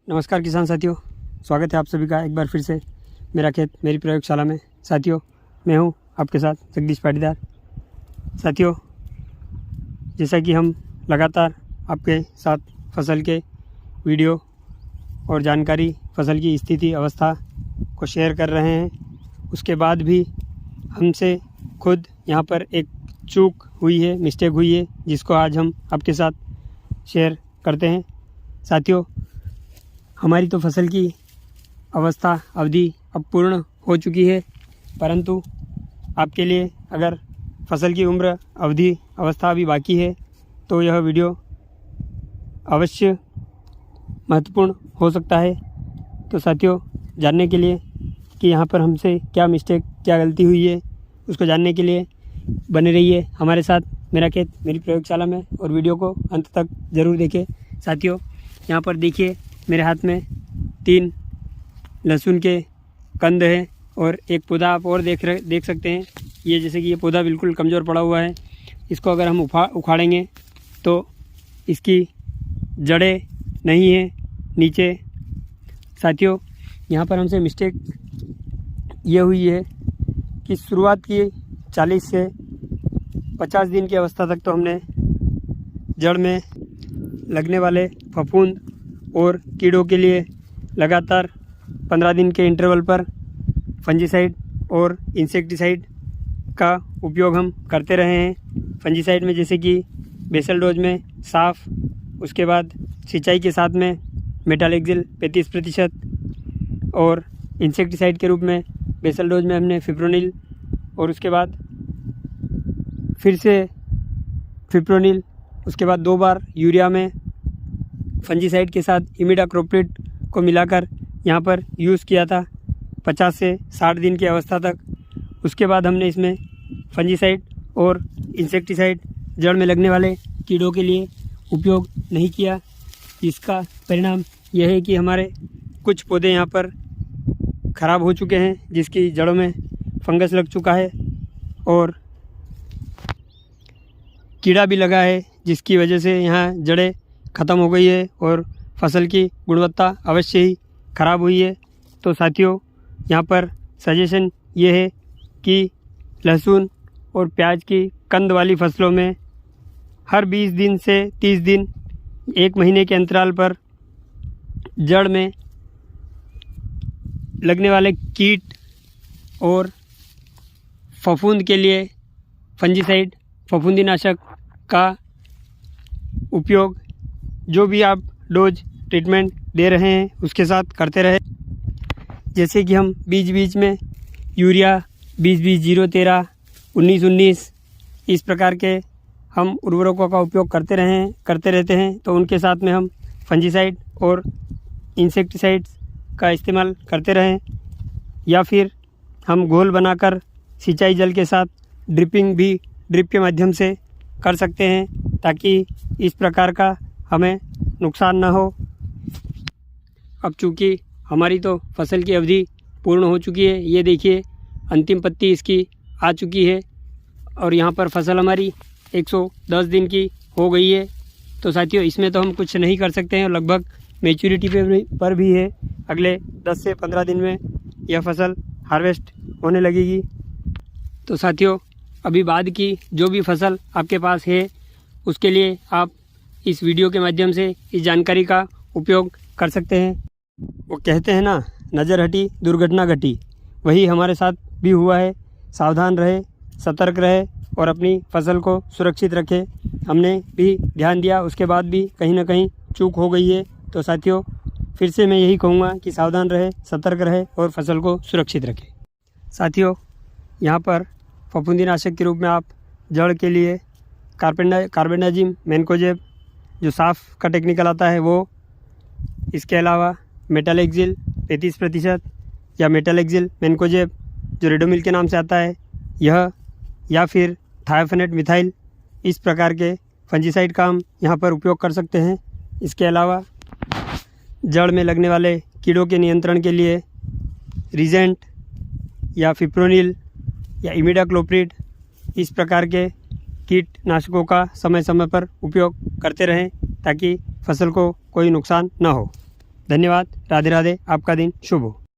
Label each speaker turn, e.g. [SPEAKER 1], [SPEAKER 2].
[SPEAKER 1] नमस्कार किसान साथियों, स्वागत है आप सभी का एक बार फिर से मेरा खेत मेरी प्रयोगशाला में। साथियों, मैं हूं आपके साथ जगदीश पाटीदार। साथियों, जैसा कि हम लगातार आपके साथ फसल के वीडियो और जानकारी, फसल की स्थिति अवस्था को शेयर कर रहे हैं, उसके बाद भी हमसे खुद यहाँ पर एक चूक हुई है, मिस्टेक हुई है, जिसको आज हम आपके साथ शेयर करते हैं। साथियों, हमारी तो फसल की अवस्था अवधि अब पूर्ण हो चुकी है, परंतु आपके लिए अगर फसल की उम्र अवधि अवस्था अभी बाकी है तो यह वीडियो अवश्य महत्वपूर्ण हो सकता है। तो साथियों, जानने के लिए कि यहाँ पर हमसे क्या मिस्टेक, क्या गलती हुई है, उसको जानने के लिए बने रहिए हमारे साथ मेरा खेत मेरी प्रयोगशाला में और वीडियो को अंत तक ज़रूर देखें। साथियों, यहाँ पर देखिए मेरे हाथ में 3 लहसुन के कंद हैं और एक पौधा आप और देख सकते हैं। ये जैसे कि ये पौधा बिल्कुल कमज़ोर पड़ा हुआ है, इसको अगर हम उखाड़ेंगे तो इसकी जड़ें नहीं हैं नीचे। साथियों, यहाँ पर हमसे मिस्टेक ये हुई है कि शुरुआत की 40 से 50 दिन की अवस्था तक तो हमने जड़ में लगने वाले फफूंद और कीड़ों के लिए लगातार 15 दिन के इंटरवल पर फंजीसाइड और इंसेक्टिसाइड का उपयोग हम करते रहे हैं। फंजीसाइड में जैसे कि बेसल डोज में साफ, उसके बाद सिंचाई के साथ में मेटालेक्सिल 35% और इंसेक्टिसाइड के रूप में बेसल डोज में हमने फिप्रोनिल और उसके बाद फिर से फिप्रोनिल, उसके बाद 2 बार यूरिया में फंजीसाइड के साथ इमिडाक्लोप्रिड को मिलाकर यहाँ पर यूज़ किया था 50 से 60 दिन की अवस्था तक। उसके बाद हमने इसमें फंजीसाइड और इंसेक्टिसाइड जड़ में लगने वाले कीड़ों के लिए उपयोग नहीं किया। इसका परिणाम यह है कि हमारे कुछ पौधे यहाँ पर ख़राब हो चुके हैं, जिसकी जड़ों में फंगस लग चुका है और कीड़ा भी लगा है, जिसकी वजह से यहाँ जड़ें ख़त्म हो गई है और फसल की गुणवत्ता अवश्य ही ख़राब हुई है। तो साथियों, यहाँ पर सजेशन ये है कि लहसुन और प्याज की कंद वाली फसलों में हर 20 दिन से 30 दिन, 1 महीने के अंतराल पर जड़ में लगने वाले कीट और फफूंद के लिए फंजीसाइड, फफूंदीनाशक का उपयोग जो भी आप डोज ट्रीटमेंट दे रहे हैं उसके साथ करते रहे। जैसे कि हम बीच बीच में यूरिया 20-20, 0-13, 19-19 इस प्रकार के हम उर्वरकों का उपयोग करते रहते हैं, तो उनके साथ में हम फंजीसाइड और इंसेक्टिसाइड्स का इस्तेमाल करते रहें, या फिर हम घोल बनाकर सिंचाई जल के साथ ड्रिपिंग भी ड्रिप के माध्यम से कर सकते हैं, ताकि इस प्रकार का हमें नुकसान ना हो। अब चूँकि हमारी तो फसल की अवधि पूर्ण हो चुकी है, ये देखिए अंतिम पत्ती इसकी आ चुकी है और यहाँ पर फसल हमारी 110 दिन की हो गई है। तो साथियों, इसमें तो हम कुछ नहीं कर सकते हैं, लगभग मैच्योरिटी पर भी है। अगले 10 से 15 दिन में यह फसल हार्वेस्ट होने लगेगी। तो साथियों, अभी बाद की जो भी फसल आपके पास है, उसके लिए आप इस वीडियो के माध्यम से इस जानकारी का उपयोग कर सकते हैं। वो कहते हैं ना, नज़र हटी दुर्घटना घटी, वही हमारे साथ भी हुआ है। सावधान रहे, सतर्क रहे और अपनी फसल को सुरक्षित रखें। हमने भी ध्यान दिया, उसके बाद भी कहीं ना कहीं चूक हो गई है। तो साथियों, फिर से मैं यही कहूँगा कि सावधान रहे, सतर्क रहे और फसल को सुरक्षित रखें। साथियों, यहाँ पर फफूंदीनाशक के रूप में आप जड़ के लिए कार्बेंडाजिम, मैनकोजेब जो साफ़ का टेक्निकल आता है वो, इसके अलावा मेटालेक्सिल 35% या मेटालेक्सिल मैनकोजेब जो रेडोमिल के नाम से आता है यह, या फिर थायोफेनेट मिथाइल, इस प्रकार के फंजीसाइड का हम यहाँ पर उपयोग कर सकते हैं। इसके अलावा जड़ में लगने वाले कीड़ों के नियंत्रण के लिए रिजेंट या फिप्रोनिल या इमिडाक्लोप्रिड, इस प्रकार के कीटनाशकों का समय समय पर उपयोग करते रहें, ताकि फसल को कोई नुकसान ना हो। धन्यवाद। राधे राधे। आपका दिन शुभ हो।